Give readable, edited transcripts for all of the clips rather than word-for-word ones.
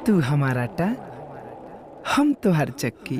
तू हमारा टा, हम तो हर चक्की।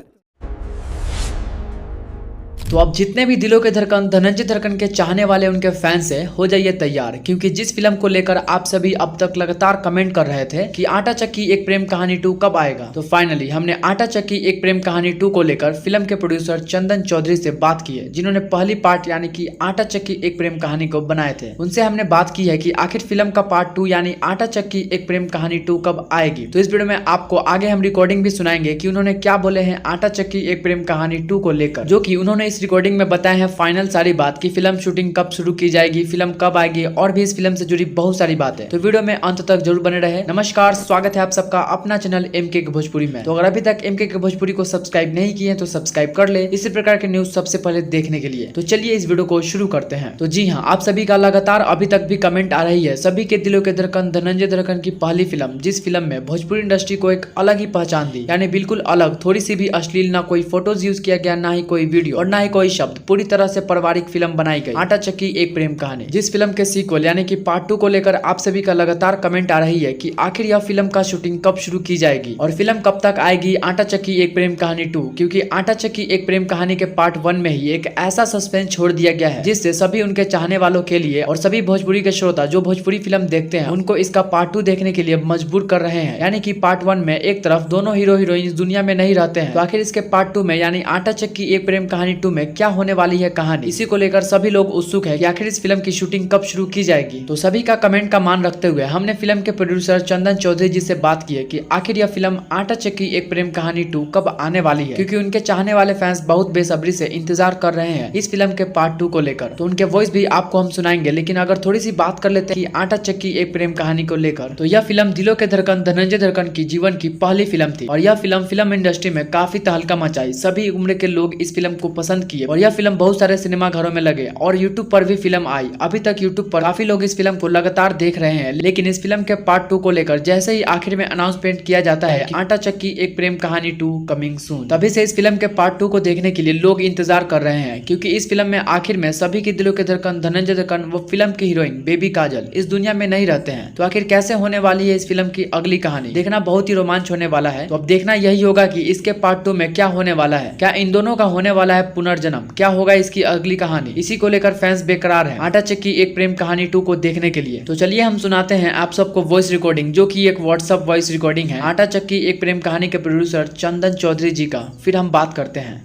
तो अब जितने भी दिलों के धड़कन धनंजय धड़कन के चाहने वाले उनके फैंस हैं, हो जाइए तैयार, क्योंकि जिस फिल्म को लेकर आप सभी अब तक लगातार कमेंट कर रहे थे कि आटा चक्की एक प्रेम कहानी 2 कब आएगा, तो फाइनली हमने आटा चक्की एक प्रेम कहानी 2 को लेकर फिल्म के प्रोड्यूसर चंदन चौधरी से बात की है, जिन्होंने पहली पार्ट यानी कि आटा चक्की एक प्रेम कहानी को बनाए थे। उनसे हमने बात की है कि आखिर फिल्म का पार्ट 2 यानी आटा चक्की एक प्रेम कहानी 2 कब आएगी। तो इस वीडियो में आपको आगे हम रिकॉर्डिंग भी सुनाएंगे कि उन्होंने क्या बोले हैं आटा चक्की एक प्रेम कहानी 2 को लेकर, जो कि उन्होंने इस रिकॉर्डिंग में बताया है फाइनल सारी बात कि फिल्म शूटिंग कब शुरू की जाएगी, फिल्म कब आएगी और भी इस फिल्म से जुड़ी बहुत सारी बातें। तो वीडियो में अंत तक जरूर बने रहे। नमस्कार, स्वागत है आप सबका अपना चैनल एमके के भोजपुरी में। तो अगर अभी तक एमके के भोजपुरी को सब्सक्राइब नहीं किए तो सब्सक्राइब कर ले इसी प्रकार के न्यूज सबसे पहले देखने के लिए। तो चलिए इस वीडियो को शुरू करते हैं। तो जी हाँ, आप सभी का लगातार अभी तक भी कमेंट आ रही है, सभी के दिलों के धड़कन धनंजय धड़कन की पहली फिल्म, जिस फिल्म में भोजपुरी इंडस्ट्री को एक अलग ही पहचान दी, यानी बिल्कुल अलग, थोड़ी सी भी अश्लील ना कोई फोटोज यूज किया गया, ना ही कोई वीडियो और ना ही कोई शब्द, पूरी तरह से पारिवारिक फिल्म बनाई गई आटा चक्की एक प्रेम कहानी। जिस फिल्म के सीक्वल यानी कि पार्ट 2 को लेकर आप सभी का लगातार कमेंट आ रही है कि आखिर यह फिल्म का शूटिंग कब शुरू की जाएगी और फिल्म कब तक आएगी आटा चक्की एक प्रेम कहानी 2, क्योंकि आटा चक्की एक प्रेम कहानी के पार्ट 1 में ही एक ऐसा सस्पेंस छोड़ दिया गया है जिससे सभी उनके चाहने वालों के लिए और सभी भोजपुरी के श्रोता जो भोजपुरी फिल्म देखते हैं उनको इसका पार्ट 2 देखने के लिए मजबूर कर रहे हैं। यानी कि पार्ट 1 में एक तरफ दोनों हीरो हीरोइन इस दुनिया में नहीं रहते हैं, तो आखिर इसके पार्ट 2 में यानी आटा चक्की एक प्रेम कहानी 2 में क्या होने वाली है कहानी, इसी को लेकर सभी लोग उत्सुक है कि आखिर इस फिल्म की शूटिंग कब शुरू की जाएगी। तो सभी का कमेंट का मान रखते हुए हमने फिल्म के प्रोड्यूसर चंदन चौधरी जी से बात की है कि आखिर यह फिल्म आटा चक्की एक प्रेम कहानी 2 कब आने वाली है, क्योंकि उनके चाहने वाले फैंस बहुत बेसब्री से इंतजार कर रहे हैं इस फिल्म के पार्ट 2 को लेकर। तो उनके वॉइस भी आपको हम सुनाएंगे, लेकिन अगर थोड़ी सी बात कर लेते हैं कि आटा चक्की एक प्रेम कहानी को लेकर, तो यह फिल्म दिलों के धड़कन धनंजय धड़कन की जीवन की पहली फिल्म थी और यह फिल्म इंडस्ट्री में काफी तहलका मचाई। सभी उम्र के लोग इस फिल्म को पसंद किए और यह फिल्म बहुत सारे सिनेमा घरों में लगे और यूट्यूब पर भी फिल्म आई। अभी तक यूट्यूब पर काफी लोग इस फिल्म को लगातार देख रहे हैं, लेकिन इस फिल्म के पार्ट 2 को लेकर जैसे ही आखिर में अनाउंसमेंट किया जाता है कि आटा चक्की एक प्रेम कहानी 2 कमिंग सून, तभी से इस फिल्म के पार्ट 2 को देखने के लिए लोग इंतजार कर रहे हैं, क्योंकि इस फिल्म में आखिर में सभी के दिलों के धड़कन धनंजय धड़कन वो फिल्म की हीरोइन बेबी काजल इस दुनिया में नहीं रहते हैं। तो आखिर कैसे होने वाली है इस फिल्म की अगली कहानी, देखना बहुत ही रोमांच होने वाला है। तो अब देखना यही होगा कि इसके पार्ट 2 में क्या होने वाला है, क्या इन दोनों का होने वाला है पुनर्जन्म, क्या होगा इसकी अगली कहानी, इसी को लेकर फैंस बेकरार है आटा चक्की एक प्रेम कहानी 2 को देखने के लिए। तो चलिए हम सुनाते हैं आप सबको वॉइस रिकॉर्डिंग, जो कि एक व्हाट्सएप वॉइस रिकॉर्डिंग है आटा चक्की एक प्रेम कहानी के प्रोड्यूसर चंदन चौधरी जी का, फिर हम बात करते हैं।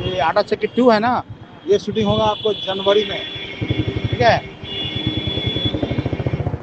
ये आटा चक्की 2 है ना, ये शूटिंग होगा आपको जनवरी में, ठीक है,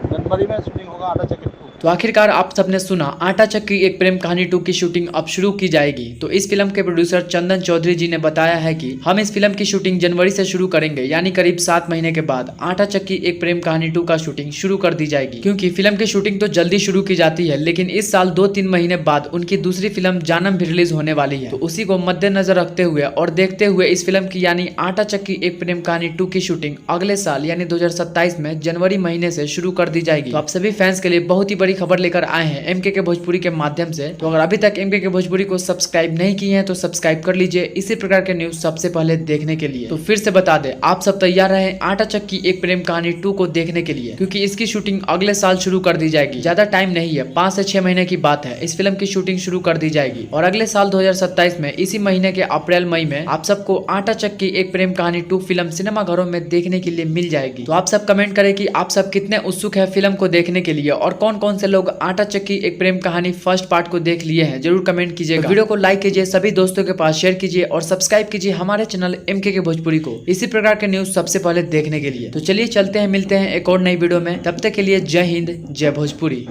जनवरी में शूटिंग होगा आटा चक्की 2। तो आखिरकार आप सबने सुना, आटा चक्की एक प्रेम कहानी 2 की शूटिंग अब शुरू की जाएगी। तो इस फिल्म के प्रोड्यूसर चंदन चौधरी जी ने बताया है कि हम इस फिल्म की शूटिंग जनवरी से शुरू करेंगे, यानी करीब 7 महीने के बाद आटा चक्की एक प्रेम कहानी 2 का शूटिंग शुरू कर दी जाएगी, क्योंकि फिल्म की शूटिंग तो जल्दी शुरू की जाती है, लेकिन इस साल 2-3 महीने बाद उनकी दूसरी फिल्म जानम भी रिलीज होने वाली है। तो उसी को मद्देनजर रखते हुए और देखते हुए इस फिल्म की यानी आटा चक्की एक प्रेम कहानी 2 की शूटिंग अगले साल यानी 2027 में जनवरी महीने से शुरू कर दी जाएगी। तो आप सभी फैंस के लिए बहुत ही बड़ी खबर लेकर आए हैं एमके के भोजपुरी के माध्यम से। तो अगर अभी तक एमके के भोजपुरी को सब्सक्राइब नहीं किए हैं तो सब्सक्राइब कर लीजिए इसी प्रकार के न्यूज सबसे पहले देखने के लिए। तो फिर से बता दें, आप सब तैयार रहें आटा चक्की एक प्रेम कहानी 2 को देखने के लिए, क्योंकि इसकी शूटिंग अगले साल शुरू कर दी जाएगी। ज्यादा टाइम नहीं है, 5 से 6 महीने की बात है, इस फिल्म की शूटिंग शुरू कर दी जाएगी और अगले साल 2027 में इसी महीने के अप्रैल मई में आप सबको आटा चक्की एक प्रेम कहानी 2 फिल्म सिनेमा घरों में देखने के लिए मिल जाएगी। तो आप सब कमेंट करें कि आप सब कितने उत्सुक है फिल्म को देखने के लिए और कौन कौन से लोग आटा चक्की एक प्रेम कहानी फर्स्ट पार्ट को देख लिए हैं, जरूर कमेंट कीजिएगा। वीडियो को लाइक कीजिए, सभी दोस्तों के पास शेयर कीजिए और सब्सक्राइब कीजिए हमारे चैनल एमके के भोजपुरी को इसी प्रकार के न्यूज सबसे पहले देखने के लिए। तो चलिए चलते हैं, मिलते हैं एक और नई वीडियो में, तब तक के लिए जय हिंद जय भोजपुरी।